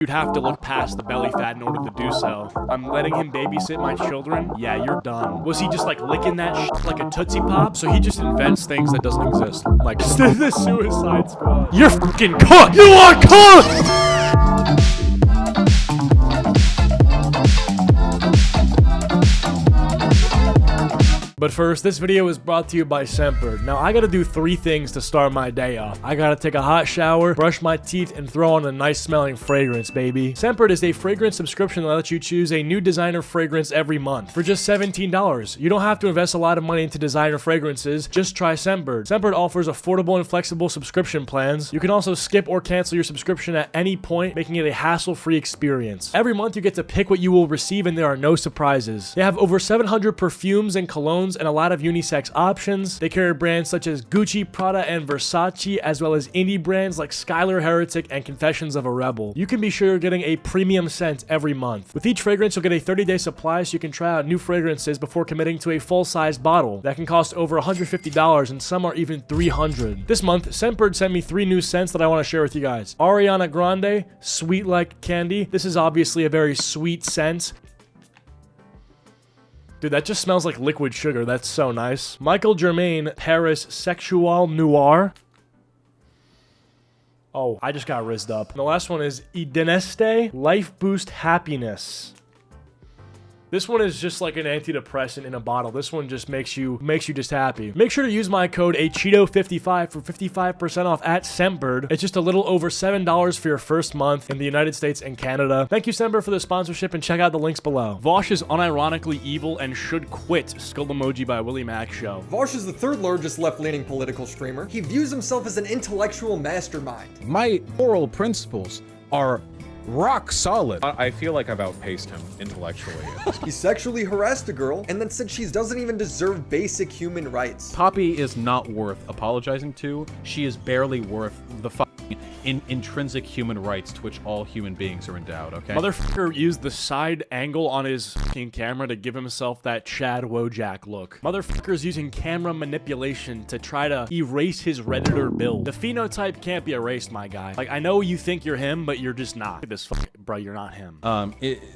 You'd have to look past the belly fat in order to do so. I'm letting him babysit my children? Yeah, you're done. Was he just like licking that shit like a Tootsie Pop? So he just invents things that doesn't exist. Like the Suicide Squad. You're fucking cooked! You are cooked! But first, this video is brought to you by Semper. Now, I gotta do 3 things to start my day off. I gotta take a hot shower, brush my teeth, and throw on a nice smelling fragrance, baby. Semper is a fragrance subscription that lets you choose a new designer fragrance every month for just $17. You don't have to invest a lot of money into designer fragrances, just try Semper. Semper offers affordable and flexible subscription plans. You can also skip or cancel your subscription at any point, making it a hassle-free experience. Every month, you get to pick what you will receive, and there are no surprises. They have over 700 perfumes and colognes and a lot of unisex options. They carry brands such as Gucci, Prada, and Versace, as well as indie brands like Skylar Heretic and Confessions of a Rebel. You can be sure you're getting a premium scent every month. With each fragrance, you'll get a 30-day supply so you can try out new fragrances before committing to a full-sized bottle. That can cost over $150 and some are even $300. This month, Semper sent me 3 new scents that I want to share with you guys. Ariana Grande, Sweet Like Candy. This is obviously a very sweet scent. Dude, that just smells like liquid sugar. That's so nice. Michael Germain, Paris Sexual Noir. Oh, I just got rizzed up. And the last one is Ideneste Life Boost Happiness. This one is just like an antidepressant in a bottle. This one just makes you just happy. Make sure to use my code Acheeto55 for 55% off at Semper. It's just a little over $7 for your first month in the United States and Canada. Thank you, Semper, for the sponsorship, and check out the links below. Vaush is unironically evil and should quit. Skull emoji by Willie Mac Show. Vaush is the 3rd largest left-leaning political streamer. He views himself as an intellectual mastermind. My moral principles are rock solid. I feel like I've outpaced him intellectually. He sexually harassed a girl and then said she doesn't even deserve basic human rights. Poppy is not worth apologizing to. She is barely worth the intrinsic human rights to which all human beings are endowed, okay? Motherfucker used the side angle on his fucking camera to give himself that Chad Wojak look. Motherfucker's using camera manipulation to try to erase his Redditor build. The phenotype can't be erased, my guy. Like, I know you think you're him, but you're just not. This bro, you're not him.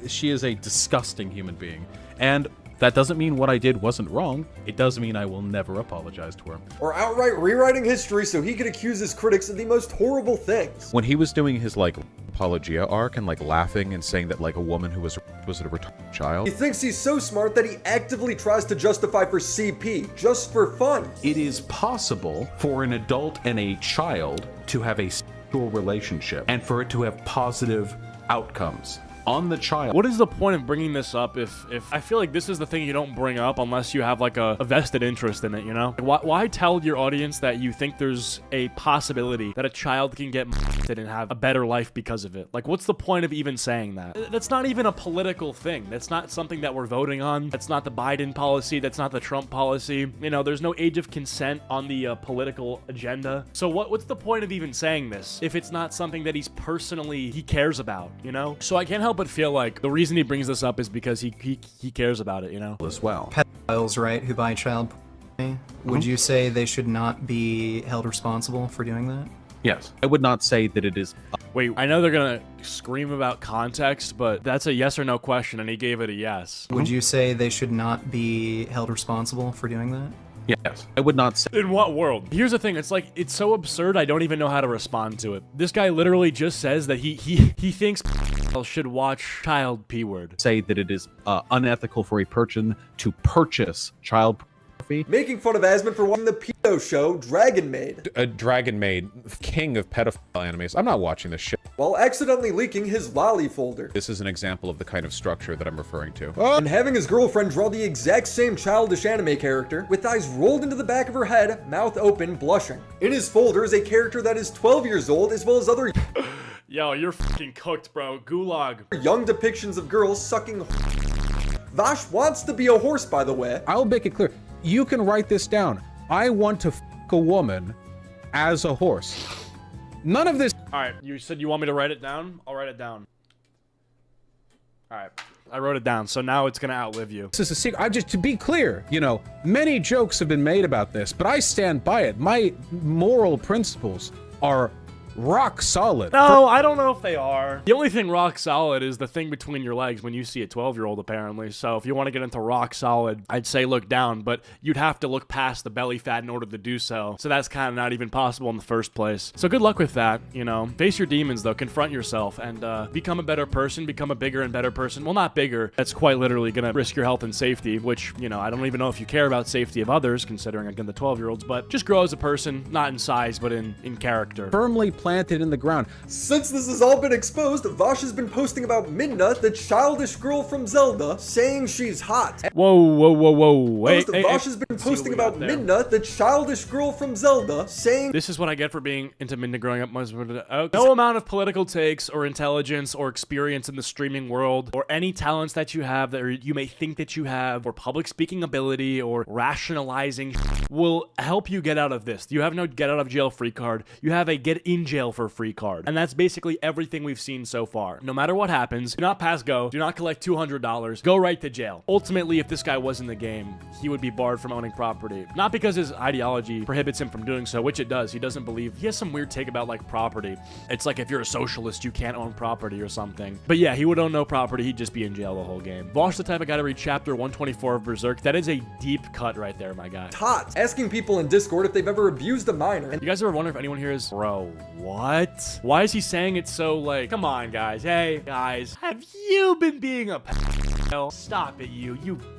She is a disgusting human being. And that doesn't mean what I did wasn't wrong. It does mean I will never apologize to her. Or outright rewriting history so he could accuse his critics of the most horrible things. When he was doing his, like, apologia arc and, like, laughing and saying that, like, a woman who was a retarded child. He thinks he's so smart that he actively tries to justify for CP, just for fun. It is possible for an adult and a child to have a sexual relationship and for it to have positive outcomes on the child. What is the point of bringing this up if I feel like this is the thing you don't bring up unless you have like a vested interest in it, you know? Like, why tell your audience that you think there's a possibility that a child can get molested and have a better life because of it? Like, what's the point of even saying that? That's not even a political thing. That's not something that we're voting on. That's not the Biden policy. That's not the Trump policy. You know, there's no age of consent on the political agenda. So what's the point of even saying this if it's not something that he cares about, you know? So I can't help but feel like the reason he brings this up is because he cares about it, you know? As well. Pedophiles, right, who buy child porn, would you say they should not be held responsible for doing that? Yes. I would not say that it is. Wait, I know they're gonna scream about context, but that's a yes or no question, and he gave it a yes. Would you say they should not be held responsible for doing that? Yes. I would not say. In what world? Here's the thing, it's like, it's so absurd, I don't even know how to respond to it. This guy literally just says that he thinks should watch child P-word. Say that it is unethical for a person to purchase child pornography. Making fun of Asmund for watching the pedo show Dragon Maid. A Dragon Maid, king of pedophile animes. I'm not watching this shit. While accidentally leaking his lolly folder. This is an example of the kind of structure that I'm referring to. And having his girlfriend draw the exact same childish anime character, with eyes rolled into the back of her head, mouth open, blushing. In his folder is a character that is 12 years old, as well as other Yo, you're fucking cooked, bro. Gulag. young depictions of girls sucking. Vaush wants to be a horse, by the way. I'll make it clear. You can write this down. I want to fuck a woman as a horse. None of this. All right, you said you want me to write it down? I'll write it down. All right, I wrote it down, so now it's gonna outlive you. This is a secret. Just to be clear, you know, many jokes have been made about this, but I stand by it. My moral principles are rock solid. No, I don't know if they are. The only thing rock solid is the thing between your legs when you see a 12-year-old, apparently. So if you want to get into rock solid, I'd say look down, but you'd have to look past the belly fat in order to do so. So that's kind of not even possible in the first place. So good luck with that, you know. Face your demons, though. Confront yourself and become a better person, become a bigger and better person. Well, not bigger. That's quite literally going to risk your health and safety, which, you know, I don't even know if you care about safety of others, considering, again, the 12-year-olds, but just grow as a person, not in size, but in character. Firmly planted in the ground. Since this has all been exposed, Vaush has been posting about Midna, the childish girl from Zelda, saying she's hot. Whoa, whoa, whoa, whoa. Wait, Vaush has been posting about Midna, the childish girl from Zelda, saying this is what I get for being into Midna growing up. No amount of political takes or intelligence or experience in the streaming world or any talents that you have that you may think that you have or public speaking ability or rationalizing will help you get out of this. You have no get out of jail free card. You have a get in jail for free card. And that's basically everything we've seen so far. No matter what happens, do not pass go. Do not collect $200. Go right to jail. Ultimately, if this guy was in the game, he would be barred from owning property. Not because his ideology prohibits him from doing so, which it does. He doesn't believe. He has some weird take about like property. It's like if you're a socialist, you can't own property or something. But yeah, he would own no property. He'd just be in jail the whole game. Vaush the type of guy to read chapter 124 of Berserk. That is a deep cut right there, my guy. hot, asking people in Discord if they've ever abused a minor. You guys ever wonder if anyone here is, bro, what? Why is he saying it so like, come on guys, hey guys, have you been being a pedophile? Stop it, you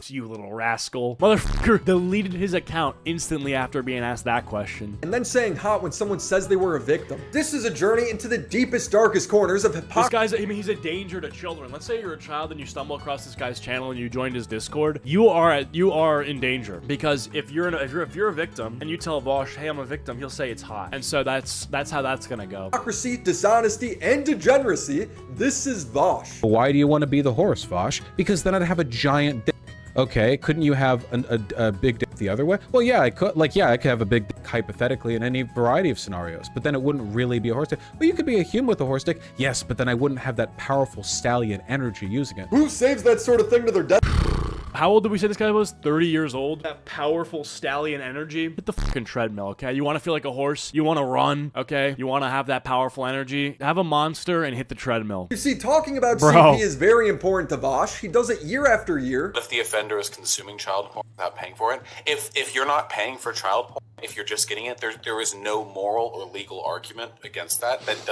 little rascal. Motherfucker deleted his account instantly after being asked that question. And then saying hot when someone says they were a victim. This is a journey into the deepest, darkest corners of hypocrisy. This guy's, I mean, he's a danger to children. Let's say you're a child and you stumble across this guy's channel and you joined his Discord. You are in danger, because if you're a victim and you tell Vaush, hey, I'm a victim, he'll say it's hot. And so that's how that's gonna go. Hypocrisy, dishonesty, and degeneracy. This is Vaush. Why do you want to be the horse, Vaush? Because then I'd have a giant dick. Okay, couldn't you have a big dick the other way? Well, yeah, I could. Like, yeah, I could have a big dick hypothetically in any variety of scenarios, but then it wouldn't really be a horse dick. Well, you could be a human with a horse dick, yes, but then I wouldn't have that powerful stallion energy using it. Who saves that sort of thing to their death? How old did we say this guy was? 30 years old? That powerful stallion energy? Hit the fucking treadmill, okay? You want to feel like a horse? You want to run, okay? You want to have that powerful energy? Have a monster and hit the treadmill. You see, talking about CP is very important to Vaush. He does it year after year. If the offender is consuming child porn without paying for it, if you're not paying for child porn, if you're just getting it, there is no moral or legal argument against that. That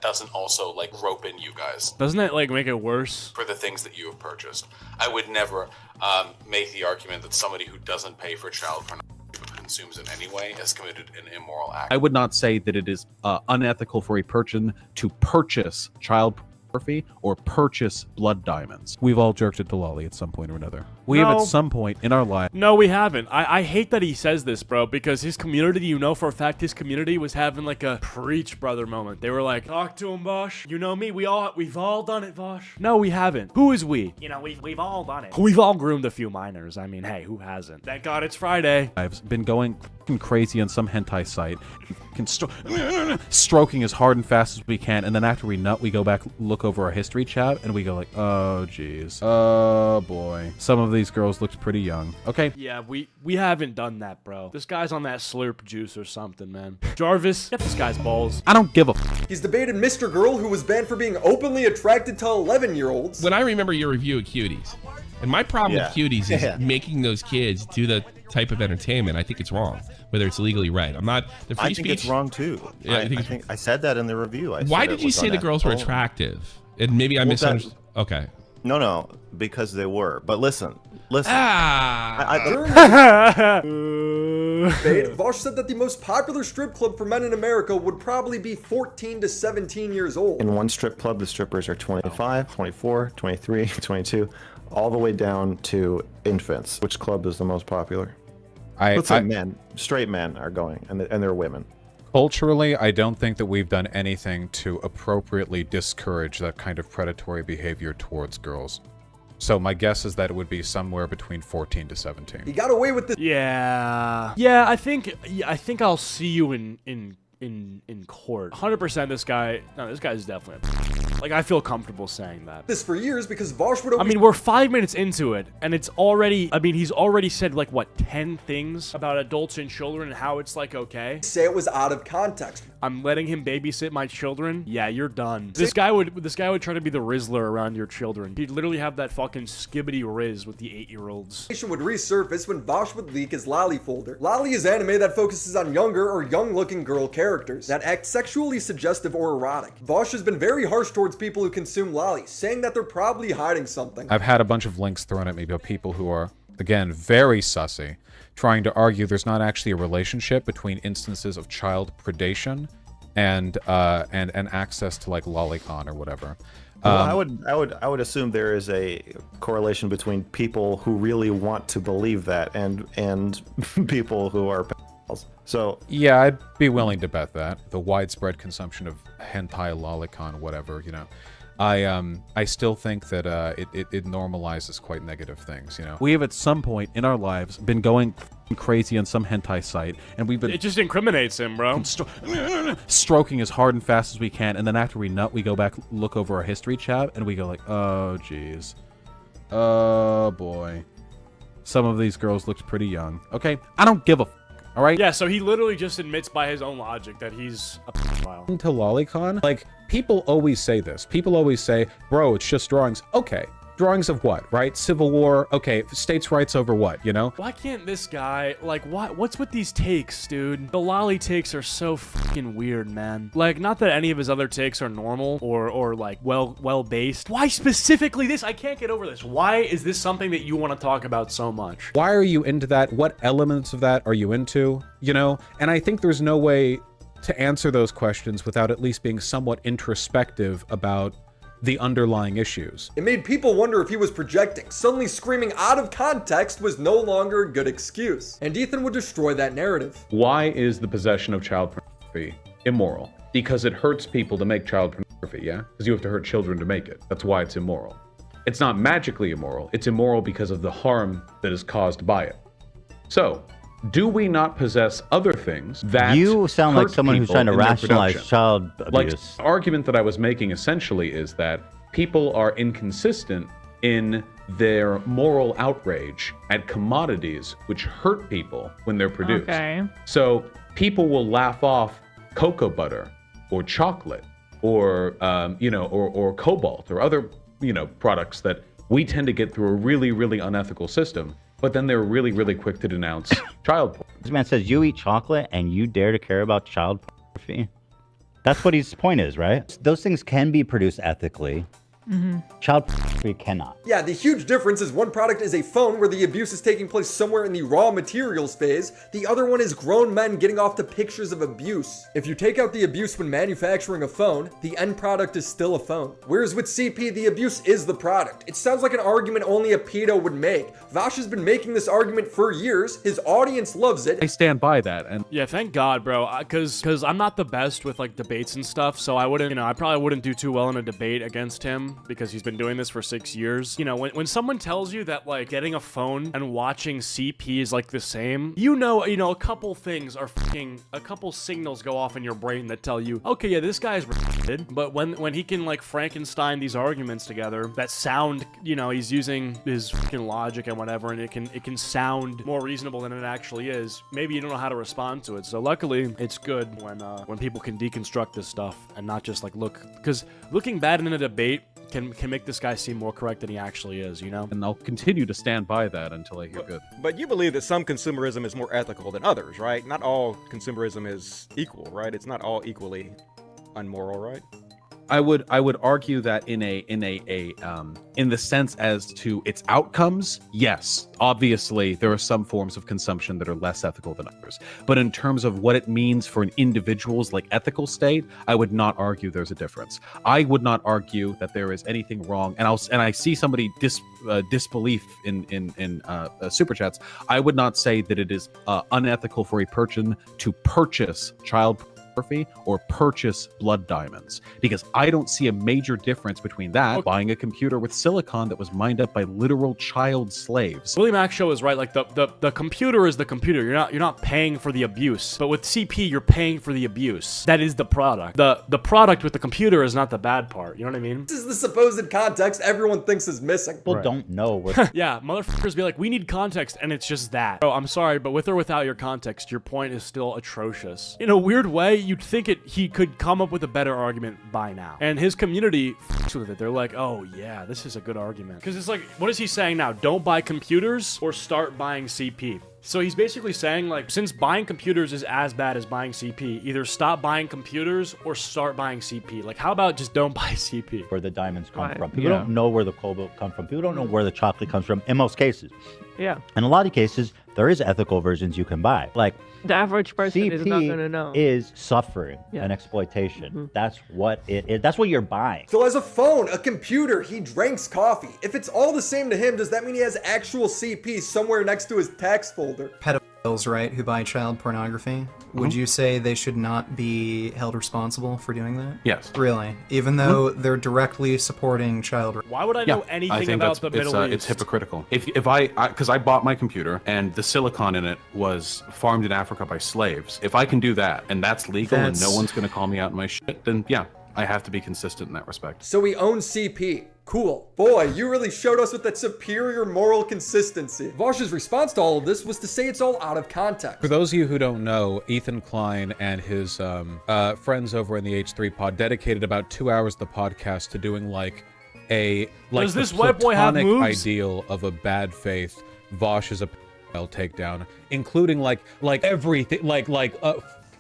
doesn't also like rope in you guys. Doesn't that like make it worse? For the things that you have purchased. I would never make the argument that somebody who doesn't pay for child pornography but consumes it anyway has committed an immoral act. I would not say that it is unethical for a person to purchase child pornography or purchase blood diamonds. We've all jerked at Delali at some point or another. We have at some point in our life. No, we haven't. I hate that he says this, bro, because his community, you know for a fact, his community was having like a preach brother moment. They were like, talk to him, Vaush. You know me, we've all done it, Vaush. No, we haven't. Who is we? You know, we've all done it. We've all groomed a few minors. I mean, hey, who hasn't? Thank God it's Friday. I've been going crazy on some hentai site, stroking as hard and fast as we can, and then after we nut, we go back, look over our history chat, and we go like, oh jeez, oh boy, some of these girls looked pretty young. Okay. Yeah, we haven't done that, bro. This guy's on that slurp juice or something, man. Jarvis, get this guy's balls. I don't give a f. He's debated Mr. Girl, who was banned for being openly attracted to 11-year-olds. When I remember your review of Cuties, and my problem with Cuties is making those kids do the type of entertainment. I think it's wrong, whether it's legally right. I'm not the free I think it's wrong too. Yeah, I think I said that in the review. Why did you say the girls were attractive? And maybe I misunderstood. Okay. No, because they were. But listen. Vaush said that the most popular strip club for men in America would probably be 14 to 17 years old. In one strip club, the strippers are 25, 24, 23, 22, all the way down to infants. Which club is the most popular? Let's say men, straight men are going, and they're women. Culturally, I don't think that we've done anything to appropriately discourage that kind of predatory behavior towards girls. So my guess is that it would be somewhere between 14 to 17. He got away with this. Yeah, I think I'll see you in court. 100% this guy is definitely Like, I feel comfortable saying that. This for years because Vaush would always... I mean, we're 5 minutes into it, and it's already... I mean, he's already said, like, what, 10 things about adults and children and how it's, like, okay? say it was out of context. I'm letting him babysit my children? Yeah, you're done. This guy would try to be the Rizzler around your children. He'd literally have that fucking skibbity Riz with the 8-year-olds. Would resurface when Vaush would leak his Lolly folder. Lolly is anime that focuses on younger or young-looking girl characters that act sexually suggestive or erotic. Vaush has been very harsh towards people who consume Lolly, saying that they're probably hiding something. I've had a bunch of links thrown at me by people who are, again, very sussy, trying to argue there's not actually a relationship between instances of child predation and access to like lolicon or whatever. Well, I would assume there is a correlation between people who really want to believe that and people who are pedophiles. So yeah, I'd be willing to bet that the widespread consumption of hentai, lolicon, whatever, you know. I still think that it normalizes quite negative things, you know. We have at some point in our lives been going crazy on some hentai site, and we've been... It just incriminates him, bro. Stroking as hard and fast as we can, and then after we nut, we go back, look over our history chat, and we go like, oh, jeez. Oh, boy. Some of these girls looked pretty young. Okay, I don't give a all right? Yeah, so he literally just admits by his own logic that he's a pedophile. To lolicon, like, people always say this. People always say, bro, it's just drawings. Okay, drawings of what, right? Civil War, okay, states' rights over what, you know? Why can't this guy, like, what's with these takes, dude? The lolly takes are so fucking weird, man. Like, not that any of his other takes are normal or like, well-based. Why specifically this? I can't get over this. Why is this something that you want to talk about so much? Why are you into that? What elements of that are you into, you know? And I think there's no way to answer those questions without at least being somewhat introspective about the underlying issues. It made people wonder if he was projecting. Suddenly screaming out of context was no longer a good excuse. And Ethan would destroy that narrative. Why is the possession of child pornography immoral? Because it hurts people to make child pornography, yeah? Because you have to hurt children to make it. That's why it's immoral. It's not magically immoral. It's immoral because of the harm that is caused by it. So, do we not possess other things that you sound like someone who's trying to rationalize child abuse? Like, the argument that I was making essentially is that people are inconsistent in their moral outrage at commodities which hurt people when they're produced. Okay. So people will laugh off cocoa butter or chocolate or or cobalt or other products that we tend to get through a really, really unethical system. But then they're really, really quick to denounce child porn. This man says you eat chocolate and you dare to care about child pornography. That's what his point is, right? Those things can be produced ethically. Child pornography cannot. Yeah, the huge difference is one product is a phone where the abuse is taking place somewhere in the raw materials phase. The other one is grown men getting off to pictures of abuse. If you take out the abuse when manufacturing a phone, the end product is still a phone. Whereas with CP, the abuse is the product. It sounds like an argument only a pedo would make. Vaush has been making this argument for years. His audience loves it. I stand by that. And yeah, thank God, bro. Because I'm not the best with like debates and stuff, so I wouldn't, I probably wouldn't do too well in a debate against him because he's been doing this for 6 years. When someone tells you that like getting a phone and watching CP is like the same, a couple things are a couple signals go off in your brain that tell you, okay, yeah, this guy's retarded. But when he can like Frankenstein these arguments together that sound, he's using his fucking logic and whatever, and it can sound more reasonable than it actually is. Maybe you don't know how to respond to it. So luckily, it's good when people can deconstruct this stuff and not just like because looking bad in a debate can make this guy seem more correct than he actually is, And I'll continue to stand by that until I hear good. But you believe that some consumerism is more ethical than others, right? Not all consumerism is equal, right? It's not all equally unmoral, right? I would argue that in the sense as to its outcomes, yes, obviously there are some forms of consumption that are less ethical than others. But in terms of what it means for an individual's like ethical state, I would not argue there's a difference. I would not argue that there is anything wrong. And I see somebody disbelief in super chats. I would not say that it is unethical for a person to purchase child pornography or purchase blood diamonds, because I don't see a major difference between that buying a computer with silicon that was mined up by literal child slaves. William Acheeto is right. Like the computer is the computer. You're not paying for the abuse. But with CP, you're paying for the abuse. That is the product. The product with the computer is not the bad part. You know what I mean? This is the supposed context everyone thinks is missing. People don't know what. Yeah, motherfuckers be like, we need context, and it's just that. Oh, I'm sorry, but with or without your context, your point is still atrocious. In a weird way, you'd think he could come up with a better argument by now. And his community f***s with it. They're like, oh yeah, this is a good argument. Because it's like, what is he saying now? Don't buy computers or start buying CP. So he's basically saying, like, since buying computers is as bad as buying CP, either stop buying computers or start buying CP. Like, how about just don't buy CP? Where the diamonds come from. People don't know where the cobalt comes from. People don't know where the chocolate comes from in most cases. Yeah. In a lot of cases, there is ethical versions you can buy. Like, the average person CP is not going to know. Is suffering and exploitation. That's what it is. That's what you're buying. So as a phone, a computer, he drinks coffee. If it's all the same to him, does that mean he has actual CP somewhere next to his tax folder? Pedophiles, right, who buy child pornography, would you say they should not be held responsible for doing that? Yes. Really? Even though they're directly supporting child rape? Why would I know anything about the Middle East? It's hypocritical. If I bought my computer and the silicon in it was farmed in Africa by slaves, if I can do that and that's legal and no one's going to call me out in my shit, then yeah, I have to be consistent in that respect. So he owns CP. Cool. Boy, you really showed us with that superior moral consistency. Vaush's response to all of this was to say it's all out of context. For those of you who don't know, Ethan Klein and his friends over in the H3 pod dedicated about 2 hours of the podcast to doing does this white boy have moves? Ideal of a bad faith Vaush is a takedown, including like everything, like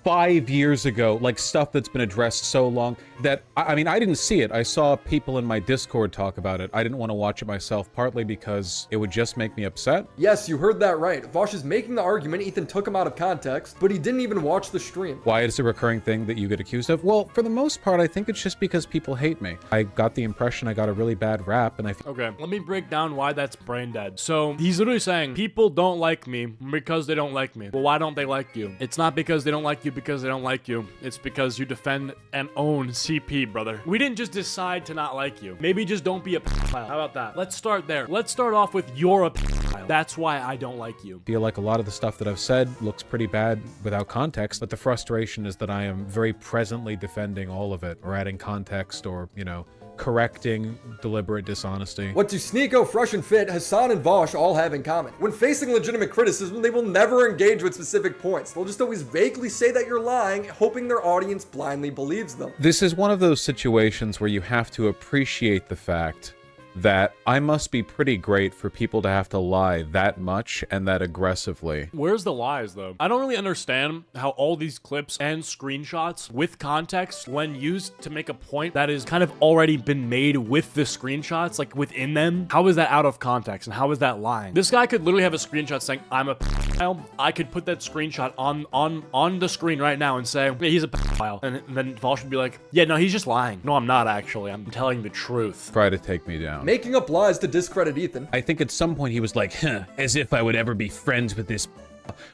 5 years ago, like stuff that's been addressed so long that, I mean, I didn't see it. I saw people in my Discord talk about it. I didn't want to watch it myself, partly because it would just make me upset. Yes, you heard that right. Vaush is making the argument Ethan took him out of context, but he didn't even watch the stream. Why is it a recurring thing that you get accused of? Well, for the most part, I think it's just because people hate me. I got the impression I got a really bad rap, and Okay, let me break down why that's brain dead. So he's literally saying, people don't like me because they don't like me. Well, why don't they like you? It's not because they don't like you because they don't like you. It's because you defend and own CP, brother. We didn't just decide to not like you. Maybe just don't be a pedophile. How about that? Let's start there. Let's start off with you're a pedophile. That's why I don't like you. I feel like a lot of the stuff that I've said looks pretty bad without context, but the frustration is that I am very presently defending all of it, or adding context, or, you know, correcting deliberate dishonesty. What do Sneeko, Fresh and Fit, Hassan, and Vaush all have in common? When facing legitimate criticism, they will never engage with specific points. They'll just always vaguely say that you're lying, hoping their audience blindly believes them. This is one of those situations where you have to appreciate the fact that I must be pretty great for people to have to lie that much and that aggressively. Where's the lies, though? I don't really understand how all these clips and screenshots with context, when used to make a point that is kind of already been made with the screenshots, like within them, how is that out of context and how is that lying? This guy could literally have a screenshot saying, I'm a pedophile. I could put that screenshot on the screen right now and say, yeah, he's a pedophile. And then Vaush would be like, yeah, no, he's just lying. No, I'm not actually. I'm telling the truth. Try to take me down. Making up lies to discredit Ethan. I think at some point he was like, as if I would ever be friends with this,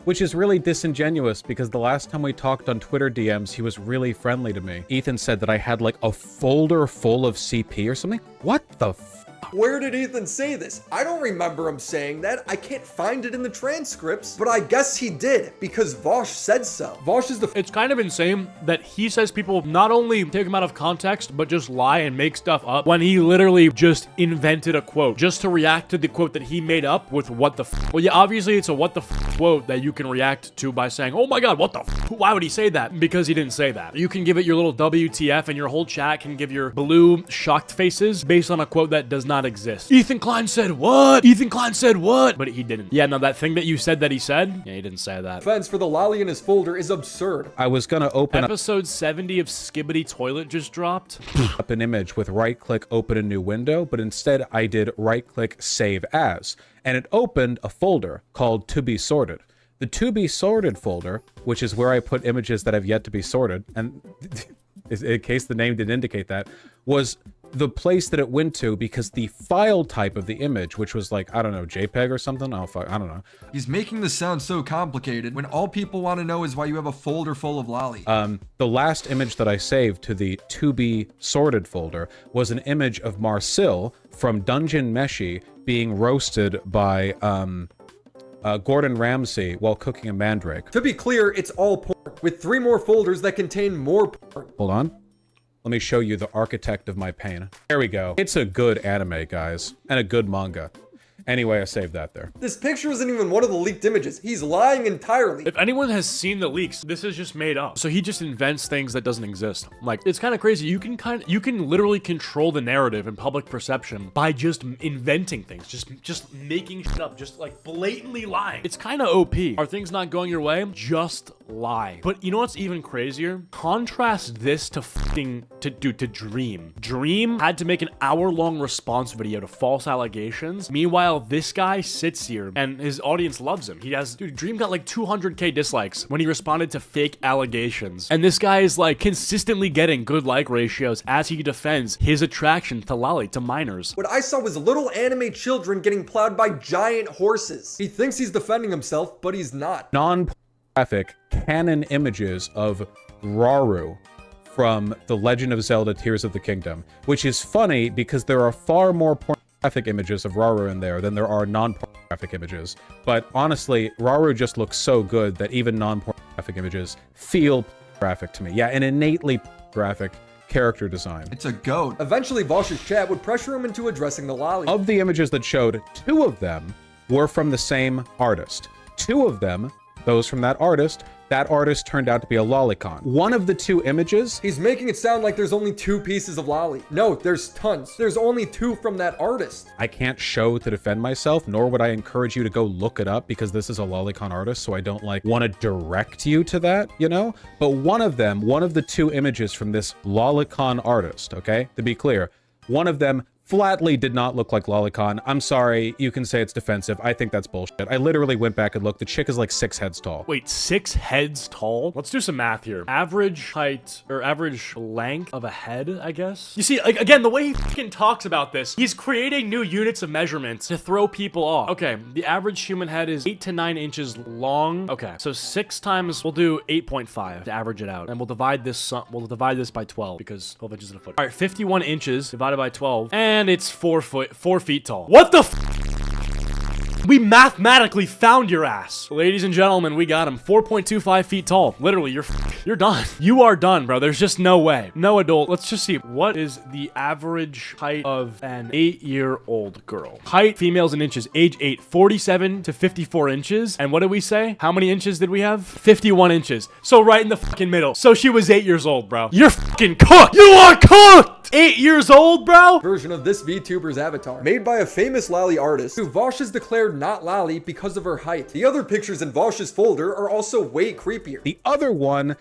which is really disingenuous because the last time we talked on Twitter DMs, he was really friendly to me. Ethan said that I had like a folder full of CP or something. What the Where did Ethan say this? I don't remember him saying that. I can't find it in the transcripts, but I guess he did because Vaush said so. Vaush is the... It's kind of insane that he says people not only take him out of context, but just lie and make stuff up when he literally just invented a quote just to react to the quote that he made up with what the f. Well, yeah, obviously it's a what the f quote that you can react to by saying, oh my God, what the f? Why would he say that? Because he didn't say that. You can give it your little WTF and your whole chat can give your blue shocked faces based on a quote that does not exist. Ethan Klein said what? Ethan Klein said what? But he didn't. Yeah, no, that thing that you said that he said, yeah, he didn't say that. Defense for the lolly in his folder is absurd. I was gonna open Episode 70 of Skibbity Toilet just dropped. up an image with right-click open a new window, but instead I did right-click save as, and it opened a folder called to be sorted. The to be sorted folder, which is where I put images that have yet to be sorted, and in case the name didn't indicate that, was the place that it went to because the file type of the image, which was like, I don't know, JPEG or something. Oh, fuck, I don't know. He's making this sound so complicated when all people want to know is why you have a folder full of lolly. The last image that I saved to the to be sorted folder was an image of Marcel from Dungeon Meshi being roasted by Gordon Ramsay while cooking a mandrake. To be clear, it's all porn, with 3 more folders that contain more porn. Hold on. Let me show you the architect of my pain. There we go. It's a good anime, guys, and a good manga. Anyway, I saved that there. This picture isn't even one of the leaked images. He's lying entirely. If anyone has seen the leaks, this is just made up. So he just invents things that doesn't exist. Like, it's kind of crazy. You can literally control the narrative and public perception by just inventing things, just making shit up, just like blatantly lying. It's kind of OP. Are things not going your way? Just lie. But you know what's even crazier? Contrast this to Dream. Dream had to make an hour-long response video to false allegations. Meanwhile, this guy sits here and his audience loves him. Dude, Dream got like 200k dislikes when he responded to fake allegations. And this guy is like consistently getting good like ratios as he defends his attraction to lolly, to minors. What I saw was little anime children getting plowed by giant horses. He thinks he's defending himself, but he's not. Non-pornographic canon images of Rauru from The Legend of Zelda Tears of the Kingdom, which is funny because there are far more pornographic images of Rauru in there than there are non-pornographic images. But honestly, Rauru just looks so good that even non-pornographic images feel pornographic to me. Yeah, an innately pornographic character design. It's a goat. Eventually, Vaush's chat would pressure him into addressing the lolly. Of the images that showed, 2 of them were from the same artist. 2 of them, those from that artist turned out to be a lolicon. One of the 2 images... He's making it sound like there's only 2 pieces of lolly. No, there's tons. There's only 2 from that artist. I can't show to defend myself, nor would I encourage you to go look it up because this is a lolicon artist, so I don't like want to direct you to that, you know? But one of the 2 images from this lolicon artist, okay? To be clear, one of them flatly did not look like lolicon. I'm sorry, you can say it's defensive. I think that's bullshit. I literally went back and looked. The chick is like 6 heads tall. Wait, 6 heads tall? Let's do some math here. Average height, or average length of a head, I guess? You see, like, again, the way he fucking talks about this, he's creating new units of measurements to throw people off. Okay, the average human head is 8 to 9 inches long. Okay, so 6 times, we'll do 8.5 to average it out. And we'll divide this by 12 because 12 inches in a foot. All right, 51 inches divided by 12. And it's 4 feet tall. What the f? We mathematically found your ass. Ladies and gentlemen, we got him. 4.25 feet tall. Literally, you're done. You are done, bro. There's just no way. No adult. Let's just see. What is the average height of an 8-year-old girl? Height, females in inches, age 8, 47 to 54 inches. And what did we say? How many inches did we have? 51 inches. So right in the fucking middle. So she was 8 years old, bro. You're fucking cooked. You are cooked. 8 years old, bro? Version of this VTuber's avatar, made by a famous lolly artist who Vaush has declared not lolly because of her height. The other pictures in Vaush's folder are also way creepier. The other one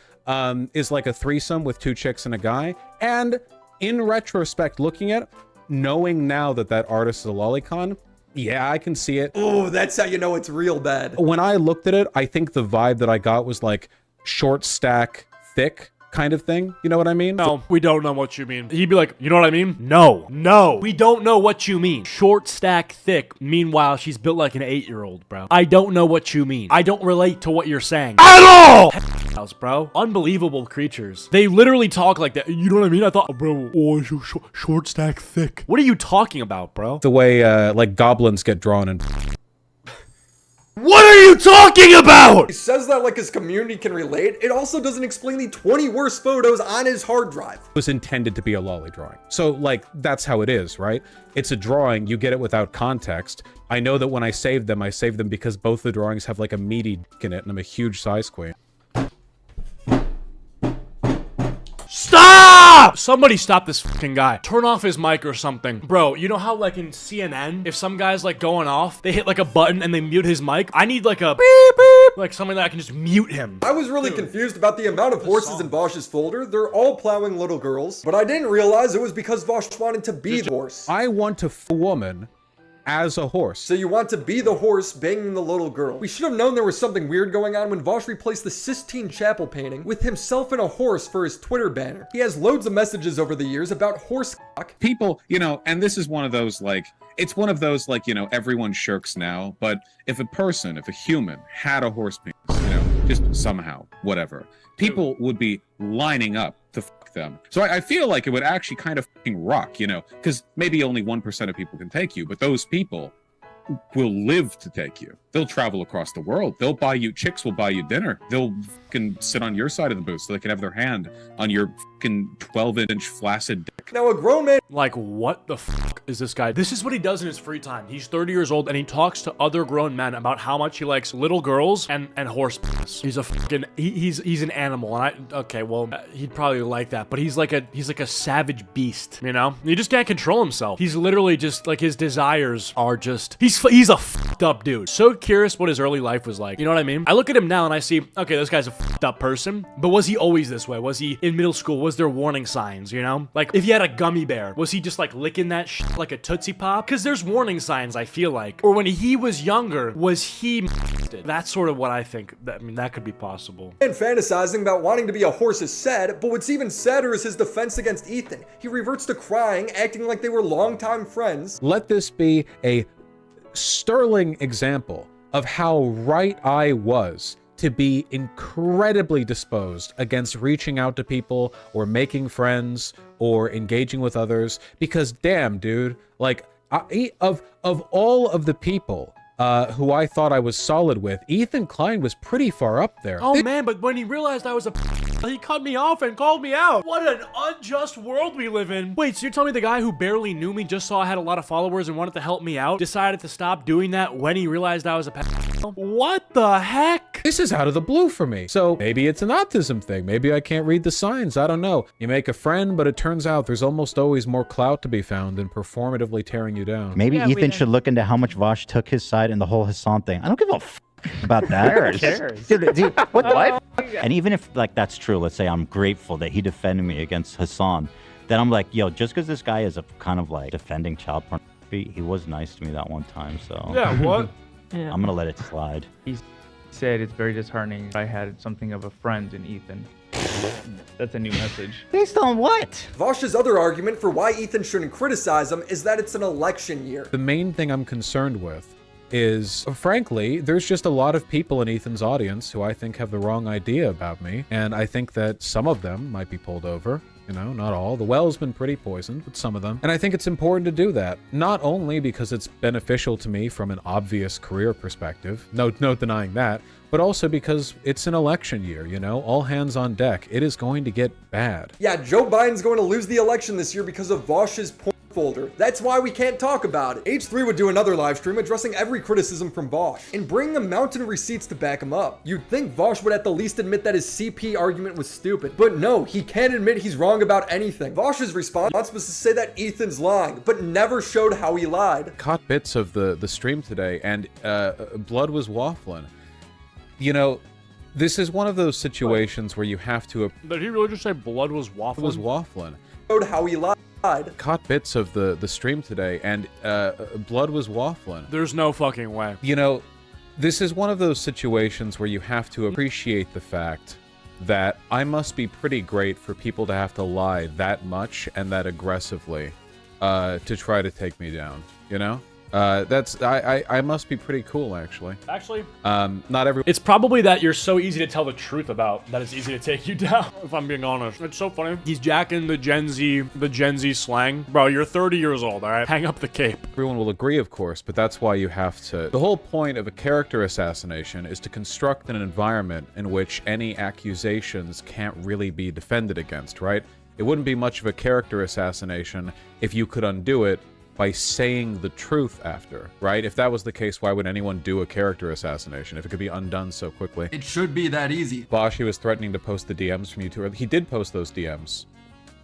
is like a threesome with 2 chicks and a guy. And in retrospect, looking at it, knowing now that that artist is a lolicon, yeah, I can see it. Oh, that's how you know it's real bad. When I looked at it, I think the vibe that I got was like short stack, thick kind of thing. You know what I mean? No, we don't know what you mean. He'd be like, you know what I mean? No, we don't know what you mean. Short stack thick. Meanwhile, she's built like an 8-year-old, bro. I don't know what you mean. I don't relate to what you're saying at all. House, bro. Unbelievable creatures. They literally talk like that. You know what I mean? I thought, bro, oh, short stack thick. What are you talking about, bro? The way like goblins get drawn in. What are you talking about? He says that like his community can relate. It also doesn't explain the 20 worst photos on his hard drive. It was intended to be a lolly drawing. So like, that's how it is, right? It's a drawing, you get it without context. I know that when I saved them because both the drawings have like a meaty dick in it and I'm a huge size queen. Stop! Somebody stop this fucking guy. Turn off his mic or something. Bro, you know how like in CNN, if some guy's like going off, they hit like a button and they mute his mic? I need like a beep beep, like something that I can just mute him. I was really confused about the amount of horses in Vaush's folder. They're all plowing little girls, but I didn't realize it was because Vaush wanted to be the horse. I want to f a woman as a horse. So you want to be the horse banging the little girl. We should have known there was something weird going on when Vaush replaced the Sistine Chapel painting with himself and a horse for his Twitter banner. He has loads of messages over the years about horse cock. People, you know, and this is one of those, like, it's one of those, like, you know, everyone shirks now, but if a human had a horse penis, you know, just somehow, whatever, people would be lining up to fuck them. So I feel like it would actually kind of fucking rock, you know, because maybe only 1% of people can take you, but those people will live to take you. They'll travel across the world. They'll buy you, chicks will buy you dinner. They'll fucking sit on your side of the booth so they can have their hand on your fucking 12-inch flaccid dick. Now a grown man... Like, what the fuck is this guy? This is what he does in his free time. He's 30 years old and he talks to other grown men about how much he likes little girls and horse penis. He's a fucking... He's an animal. And okay, well, he'd probably like that, but he's like a savage beast, you know? He just can't control himself. He's literally just, like, his desires are just... He's a fucked up dude. So curious what his early life was like. You know what I mean? I look at him now and I see, okay, this guy's a fucked up person, but was he always this way? Was he in middle school? Was there warning signs, you know? Like, if he had a gummy bear, was he just, like, licking that shit like a Tootsie Pop? Because there's warning signs, I feel like. Or when he was younger, was he molested? That's sort of what I think. That could be possible. And fantasizing about wanting to be a horse is sad, but what's even sadder is his defense against Ethan. He reverts to crying, acting like they were longtime friends. Let this be a sterling example of how right I was to be incredibly disposed against reaching out to people or making friends or engaging with others, because damn, dude, like, of all of the people who I thought I was solid with, Ethan Klein was pretty far up there. Oh man, but when he realized I was a he cut me off and called me out. What an unjust world we live in. Wait, so you're telling me the guy who barely knew me, just saw I had a lot of followers and wanted to help me out, decided to stop doing that when he realized I was a pedophile? What the heck? This is out of the blue for me. So maybe it's an autism thing. Maybe I can't read the signs. I don't know. You make a friend, but it turns out there's almost always more clout to be found than performatively tearing you down. Maybe Ethan should look into how much Vaush took his side in the whole Hassan thing. I don't give a about that. Who cares? Dude, what? And even if, like, that's true, let's say I'm grateful that he defended me against Hassan, then I'm like, yo, just because this guy is a kind of like defending child pornography, he was nice to me that one time, so yeah, what? Yeah. I'm gonna let it slide. He said it's very disheartening. I had something of a friend in Ethan. That's a new message. Based on what? Vaush's other argument for why Ethan shouldn't criticize him is that it's an election year. The main thing I'm concerned with is, frankly, there's just a lot of people in Ethan's audience who I think have the wrong idea about me, and I think that some of them might be pulled over. You know, not all. The well's been pretty poisoned, but some of them. And I think it's important to do that, not only because it's beneficial to me from an obvious career perspective, no denying that, but also because it's an election year, you know? All hands on deck. It is going to get bad. Yeah, Joe Biden's going to lose the election this year because of Vaush's porn folder. That's why we can't talk about it. H3 would do another live stream addressing every criticism from Vaush and bringing a mountain of receipts to back him up. You'd think Vaush would at the least admit that his CP argument was stupid, but no, he can't admit he's wrong about anything. Vaush's response was to say that Ethan's lying, but never showed how he lied. Caught bits of the stream today, and blood was waffling. You know, this is one of those situations where you have to... Did he really just say blood was waffling? It was waffling. Showed how he lied. Caught bits of the stream today, and blood was waffling. There's no fucking way. You know, this is one of those situations where you have to appreciate the fact that I must be pretty great for people to have to lie that much and that aggressively to try to take me down, you know? I must be pretty cool, actually. Actually, not every. It's probably that you're so easy to tell the truth about that it's easy to take you down. If I'm being honest, it's so funny. He's jacking the Gen Z slang, bro. You're 30 years old, all right? Hang up the cape. Everyone will agree, of course, but that's why you have to. The whole point of a character assassination is to construct an environment in which any accusations can't really be defended against, right? It wouldn't be much of a character assassination if you could undo it by saying the truth after, right? If that was the case, why would anyone do a character assassination if it could be undone so quickly? It should be that easy. Vaush, he was threatening to post the DMs from you two. He did post those DMs.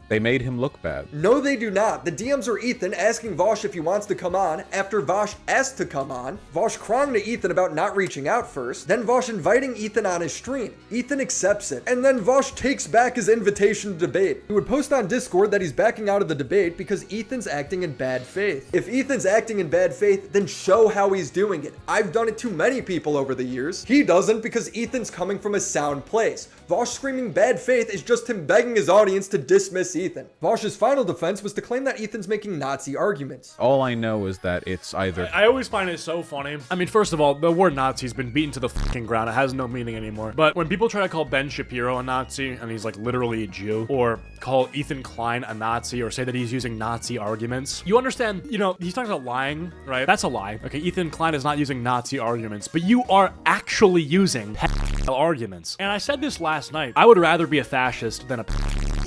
They made him look bad. No, they do not. The DMs are Ethan asking Vaush if he wants to come on. After Vaush asked to come on, Vaush crying to Ethan about not reaching out first, then Vaush inviting Ethan on his stream. Ethan accepts it, and then Vaush takes back his invitation to debate. He would post on Discord that he's backing out of the debate because Ethan's acting in bad faith. If Ethan's acting in bad faith, then show how he's doing it. I've done it to many people over the years. He doesn't because Ethan's coming from a sound place. Vaush screaming bad faith is just him begging his audience to dismiss Ethan. Vaush's final defense was to claim that Ethan's making Nazi arguments. All I know is that it's either... I always find it so funny. I mean, first of all, the word Nazi's been beaten to the fucking ground. It has no meaning anymore. But when people try to call Ben Shapiro a Nazi, and he's like literally a Jew, or call Ethan Klein a Nazi, or say that he's using Nazi arguments, you understand, you know, he's talking about lying, right? That's a lie. Okay, Ethan Klein is not using Nazi arguments, but you are actually using arguments. And I said this last night. I would rather be a fascist than a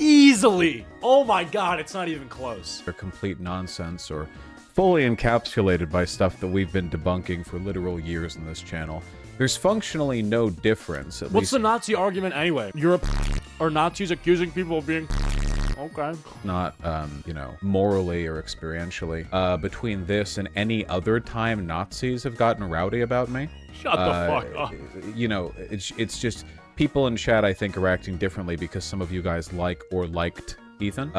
easily. Oh my god, it's not even close. They're complete nonsense or fully encapsulated by stuff that we've been debunking for literal years in this channel. There's functionally no difference. What's the Nazi argument anyway? You're or Nazis accusing people of being okay. Not, you know, morally or experientially. Between this and any other time Nazis have gotten rowdy about me. Shut the fuck up. You know, it's just people in chat, I think, are acting differently because some of you guys like or liked Ethan,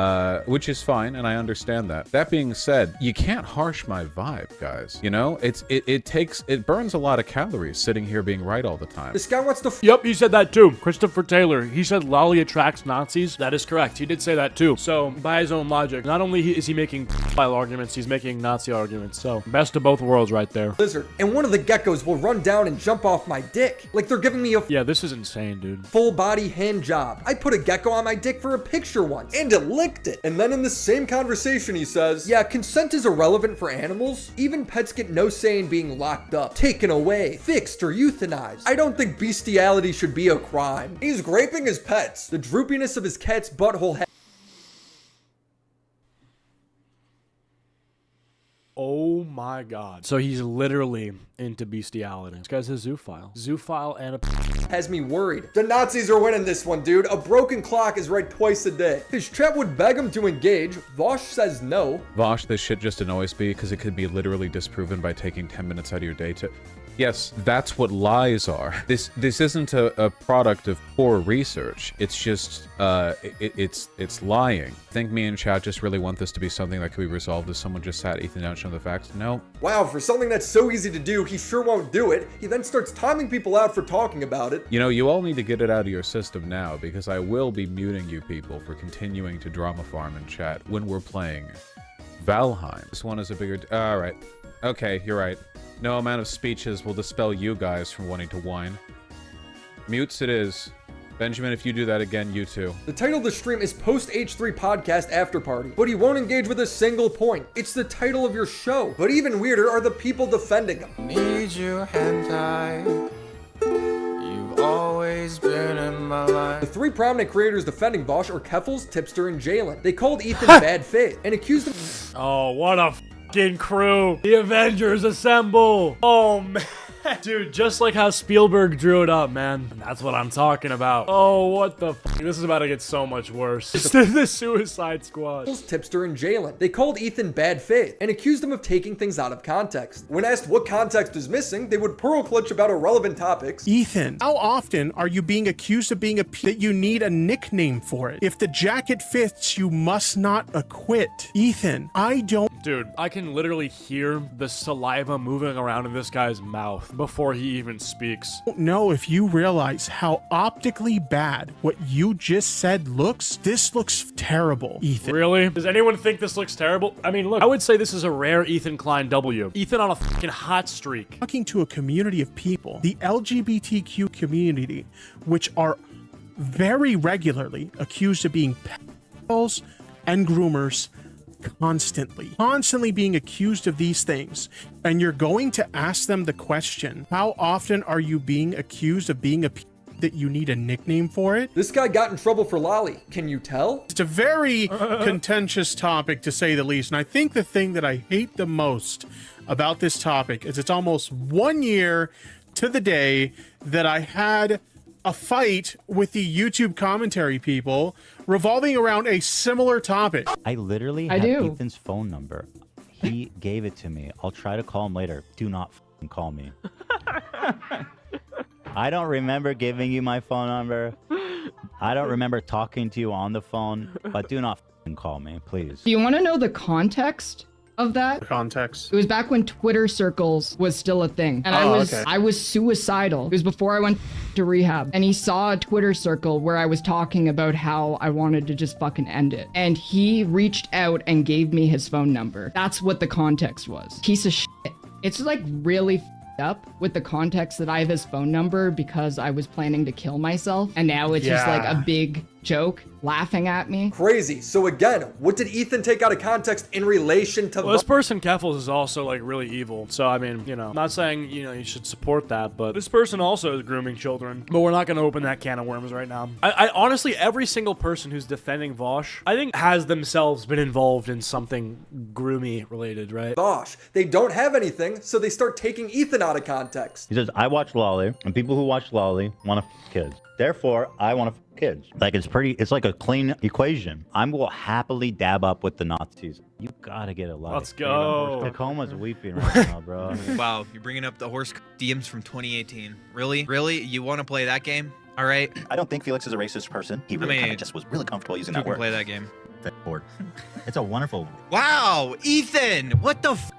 which is fine, and I understand that. That being said, you can't harsh my vibe, guys. You know, it burns a lot of calories sitting here being right all the time. This guy wants to Yep, he said that too. Christopher Taylor, he said Lolly attracts Nazis. That is correct. He did say that too. So, by his own logic, not only is he making file arguments, he's making Nazi arguments. So, best of both worlds right there. Lizard, and one of the geckos will run down and jump off my dick. Like they're giving me a yeah, this is insane, dude. Full body hand job. I put a gecko on my dick for a picture once, and it licked it. And then in the same conversation, he says, yeah, consent is irrelevant for animals. Even pets get no say in being locked up, taken away, fixed, or euthanized. I don't think bestiality should be a crime. He's raping his pets. The droopiness of his cat's butthole Oh my god. So he's literally into bestiality. This guy's a zoophile. Zoophile and a has me worried. The Nazis are winning this one, dude. A broken clock is right twice a day. His chat would beg him to engage. Vaush says no. Vaush, this shit just annoys me because it could be literally disproven by taking 10 minutes out of your day to... Yes, that's what lies are. This isn't a product of poor research. It's just, it's lying. I think me and chat just really want this to be something that could be resolved if someone just sat Ethan down, show the facts. No. Wow, for something that's so easy to do, he sure won't do it. He then starts timing people out for talking about it. You know, you all need to get it out of your system now because I will be muting you people for continuing to drama farm in chat when we're playing Valheim. This one is a bigger... Alright. Okay, you're right. No amount of speeches will dispel you guys from wanting to whine. Mutes it is. Benjamin, if you do that again, you too. The title of the stream is Post H3 Podcast After Party, but he won't engage with a single point. It's the title of your show. But even weirder are the people defending him. Need you hentai. You've always been in my life. The three prominent creators defending Vaush are Keffels, Tipster, and Jalen. They called Ethan bad faith and accused him. Oh, what a fucking crew. The Avengers assemble. Oh, man. Dude, just like how Spielberg drew it up, man. That's what I'm talking about. Oh, what the f***? This is about to get so much worse. It's the Suicide Squad. Tipster, and Jalen. They called Ethan bad faith and accused him of taking things out of context. When asked what context is missing, they would pearl clutch about irrelevant topics. Ethan, how often are you being accused of being that you need a nickname for it? If the jacket fits, you must not acquit. Ethan, I don't... Dude, I can literally hear the saliva moving around in this guy's mouth before he even speaks. I don't know if you realize how optically bad what you just said looks. This looks terrible, Ethan. Really? Does anyone think this looks terrible? I mean, look, I would say this is a rare Ethan Klein W. Ethan on a fucking hot streak. Talking to a community of people, the LGBTQ community, which are very regularly accused of being pedophiles and groomers, constantly being accused of these things, and you're going to ask them the question, how often are you being accused of being a that you need a nickname for it? This guy got in trouble for lolly. Can you tell? It's a very contentious topic, to say the least, and I think the thing that I hate the most about this topic is it's almost 1 year to the day that I had a fight with the YouTube commentary people revolving around a similar topic. I literally have Ethan's phone number. He gave it to me. I'll try to call him later. Do not f***ing call me. I don't remember giving you my phone number. I don't remember talking to you on the phone, but do not f***ing call me, please. Do you want to know the context of that? The context? It was back when Twitter circles was still a thing. And I was suicidal. It was before I went to rehab. And he saw a Twitter circle where I was talking about how I wanted to just fucking end it. And he reached out and gave me his phone number. That's what the context was. Piece of shit. It's like really up with the context that I have his phone number because I was planning to kill myself. And now it's just like a big joke laughing at me. Crazy. So again, what did Ethan take out of context in relation to... Well, this person, Keffels, is also, like, really evil. So, I mean, you know, I'm not saying, you know, you should support that, but this person also is grooming children. But we're not going to open that can of worms right now. I honestly, every single person who's defending Vaush, I think has themselves been involved in something groomy related, right? Vaush. They don't have anything, so they start taking Ethan out of context. He says, I watch Lolly, and people who watch Lolly want to f kids. Therefore, I want to f kids. Like, it's like a clean equation. I will happily dab up with the Nazis. You gotta get a lot. Let's go. Tacoma's weeping right now, bro. Wow, you're bringing up the horse DMs from 2018. Really? Really? You want to play that game? All right. I don't think Felix is a racist person. He really kind of just was really comfortable using that word. Play that game. It's a wonderful. Wow, Ethan, what the f***?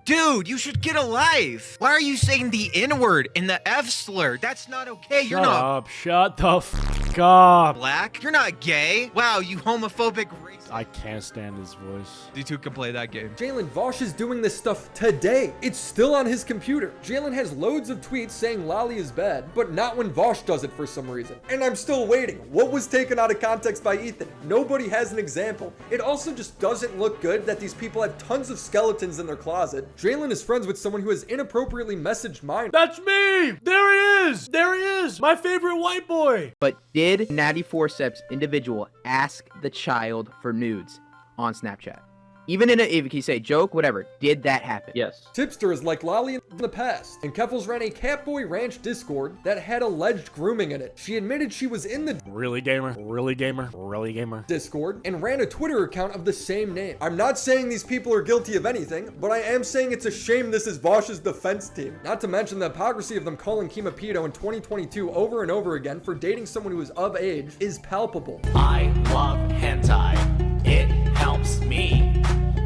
Dude, you should get a life. Why are you saying the N-word and the F slur? That's not okay. You're not Shut the f*** up. black. You're not gay. Wow, you homophobic racist. I can't stand his voice. You two can play that game. Jalen, Vaush is doing this stuff today. It's still on his computer. Jalen has loads of tweets saying Lolly is bad, but not when Vaush does it for some reason. And I'm still waiting. What was taken out of context by Ethan? Nobody has an example. It also just doesn't look good that these people have tons of skeletons in their closet. Jalen is friends with someone who has inappropriately messaged mine. That's me! There he is! There he is! My favorite white boy! But did Natty Forceps individual ask the child for nudes on Snapchat? Even in if you say joke, whatever, did that happen? Yes. Tipster is like Lolly in the past, and Keffels ran a Catboy Ranch Discord that had alleged grooming in it. She admitted she was in the Really gamer, really gamer, really gamer Discord and ran a Twitter account of the same name. I'm not saying these people are guilty of anything, but I am saying it's a shame this is Vaush's defense team. Not to mention the hypocrisy of them calling Kim Acheeto in 2022 over and over again for dating someone who is of age is palpable. I love hentai. It helps me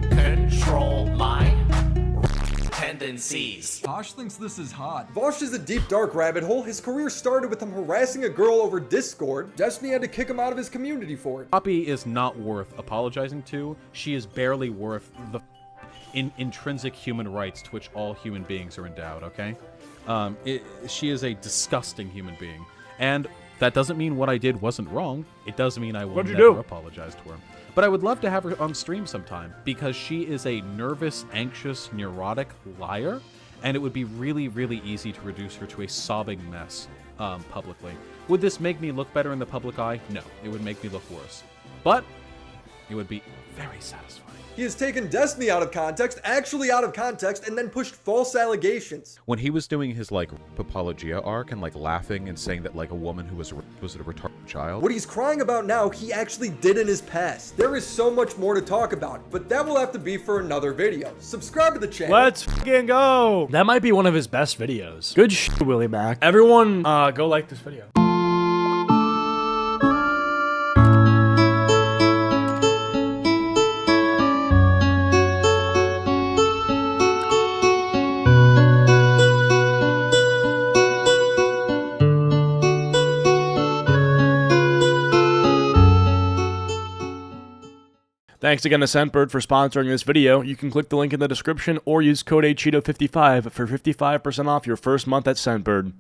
control my tendencies. Vaush thinks this is hot. Vaush is a deep dark rabbit hole. His career started with him harassing a girl over Discord. Destiny had to kick him out of his community for it. Poppy is not worth apologizing to. She is barely worth the intrinsic human rights to which all human beings are endowed, okay? She is a disgusting human being. And that doesn't mean what I did wasn't wrong. It does mean I will never apologize to her. But I would love to have her on stream sometime because she is a nervous, anxious, neurotic liar, and it would be really, really easy to reduce her to a sobbing mess publicly. Would this make me look better in the public eye? No, it would make me look worse. But it would be very satisfying. He has taken Destiny out of context, actually out of context, and then pushed false allegations. When he was doing his, like, Apologia arc and, like, laughing and saying that, like, a woman who was a retarded child. What he's crying about now, he actually did in his past. There is so much more to talk about, but that will have to be for another video. Subscribe to the channel. Let's fucking go! That might be one of his best videos. Good shit, Willie Mac. Everyone, go like this video. Thanks again to Scentbird for sponsoring this video. You can click the link in the description or use code Acheeto55 for 55% off your first month at Scentbird.